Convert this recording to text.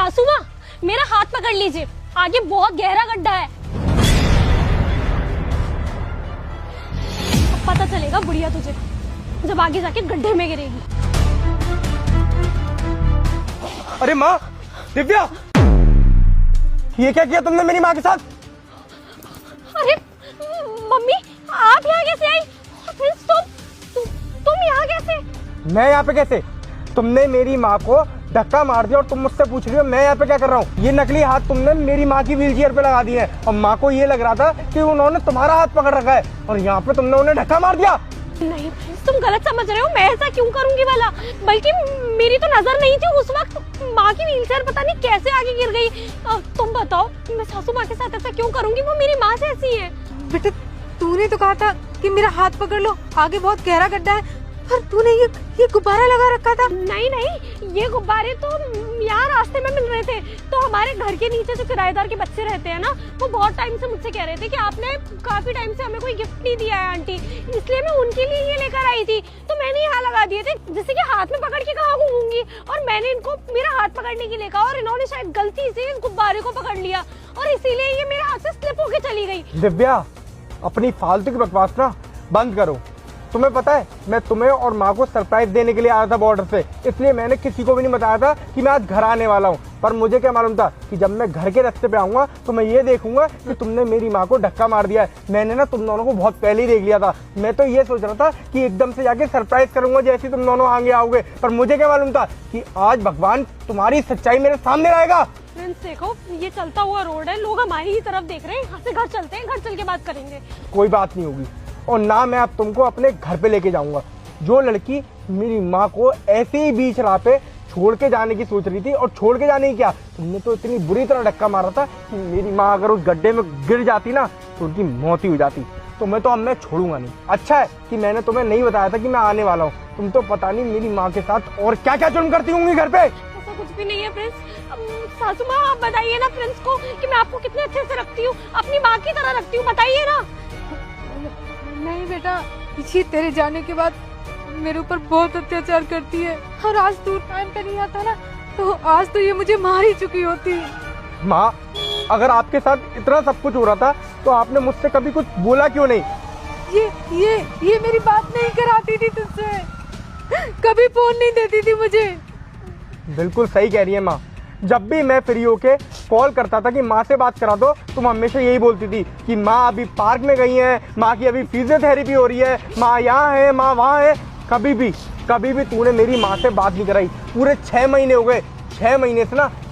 सासू माँ, मेरा हाथ पकड़ लीजिए, आगे बहुत गहरा गड्ढा है। अब पता चलेगा बुढ़िया तुझे, जब आगे जाके गड्ढे में गिरेगी। अरे माँ, दिव्या, ये क्या किया तुमने मेरी माँ के साथ? अरे मम्मी, आप यहाँ कैसे आई? प्रिंस, तुम यहाँ कैसे? मैं यहाँ पे कैसे? तुमने मेरी माँ को धक्का मार दिया और तुम मुझसे पूछ रही हो मैं यहाँ पे क्या कर रहा हूँ? ये नकली हाथ तुमने मेरी माँ की व्हीलचेयर पे लगा दिए हैं और माँ को ये लग रहा था कि उन्होंने तुम्हारा हाथ पकड़ रखा है और यहाँ पे तुमने उन्हें धक्का मार दिया। नहीं प्रिंस, तुम गलत समझ रहे हो। मैं ऐसा क्यों करूंगी भला? बल्कि मेरी तो नजर नहीं थी उस वक्त। माँ की व्हीलचेयर पता नहीं कैसे आगे गिर गई। तुम बताओ, मैं सासू माँ के साथ ऐसा क्यों करूंगी? वो मेरी माँ से ऐसी है। बेटे, तूने तो कहा था कि मेरा हाथ पकड़ लो, आगे बहुत गहरा गड्ढा है, और तूने ये गुब्बारा लगा रखा था। नहीं, ये गुब्बारे तो यहाँ रास्ते में मिल रहे थे। तो हमारे घर के नीचे जो किराएदार के बच्चे रहते हैं ना, वो बहुत टाइम से मुझसे कह रहे थे कि आपने काफी टाइम से हमें कोई गिफ्ट नहीं दिया है आंटी, इसलिए मैं उनके लिए ये लेकर आई थी। तो मैंने यहाँ लगा दिए थे, जिससे कि हाथ में पकड़ के कहाँ घूमूंगी। और मैंने इनको मेरा हाथ पकड़ने के लिए कहा और इन्होंने शायद गलती से इस गुब्बारे को पकड़ लिया और इसीलिए ये मेरे हाथ से स्लिप होके चली गई। दिव्या, अपनी फालतू की बकवास ना बंद करो। तुम्हें पता है, मैं तुम्हें और माँ को सरप्राइज देने के लिए आया था बॉर्डर से, इसलिए मैंने किसी को भी नहीं बताया था कि मैं आज घर आने वाला हूँ। पर मुझे क्या मालूम था कि जब मैं घर के रास्ते पे आऊंगा तो मैं ये देखूंगा कि तुमने मेरी माँ को धक्का मार दिया है। मैंने ना तुम दोनों को बहुत पहले ही देख लिया था। मैं तो ये सोच रहा था कि एकदम से जाके सरप्राइज करूंगा जैसे तुम दोनों आगे आओगे, पर मुझे क्या मालूम था कि आज भगवान तुम्हारी सच्चाई मेरे सामने आएगा। फ्रेंड्स देखो, ये चलता हुआ रोड है, लोग हमारी ही तरफ देख रहे हैं। यहाँ से घर चलते हैं, घर चल के बात करेंगे। कोई बात नहीं होगी और ना मैं अब तुमको अपने घर पे लेके जाऊंगा। जो लड़की मेरी माँ को ऐसे ही बीच राह पे छोड़ के जाने की सोच रही थी, और छोड़ के जाने की क्या, तुमने तो इतनी बुरी तरह धक्का मारा था कि मेरी माँ अगर उस गड्ढे में गिर जाती ना तो उनकी मौत ही हो जाती। तो मैं तो अब मैं छोड़ूंगा नहीं। अच्छा है कि मैंने तुम्हें नहीं बताया था कि मैं आने वाला हूँ। तुम तो पता नहीं मेरी माँ के साथ और क्या क्या जुल्म करती होंगी घर पे। ऐसा कुछ भी नहीं है प्रिंस। सासू माँ, आप बताइए ना प्रिंस को कि मैं आपको कितने अच्छे से रखती हूँ, अपनी माँ की तरह रखती हूँ, बताइए ना। नहीं बेटा, ये तेरे जाने के बाद मेरे ऊपर बहुत अत्याचार करती है, और आज तू टाइम पे नहीं आता ना तो आज तो ये मुझे मार ही चुकी होती। माँ, अगर आपके साथ इतना सब कुछ हो रहा था तो आपने मुझसे कभी कुछ बोला क्यों नहीं? ये मेरी बात नहीं कराती थी तुझसे, कभी फोन नहीं देती थी मुझे। बिल्कुल सही कह रही है माँ। जब भी मैं फ्री होके कॉल करता था कि माँ से बात करा दो, तुम हमेशा यही बोलती थी कि माँ अभी पार्क में गई है, माँ की अभी फिजियोथेरेपी हो रही है, माँ यहाँ है, माँ वहाँ है। कभी भी तूने मेरी माँ से बात नहीं कराई। पूरे 6 महीने हो गए। 6 महीने से ना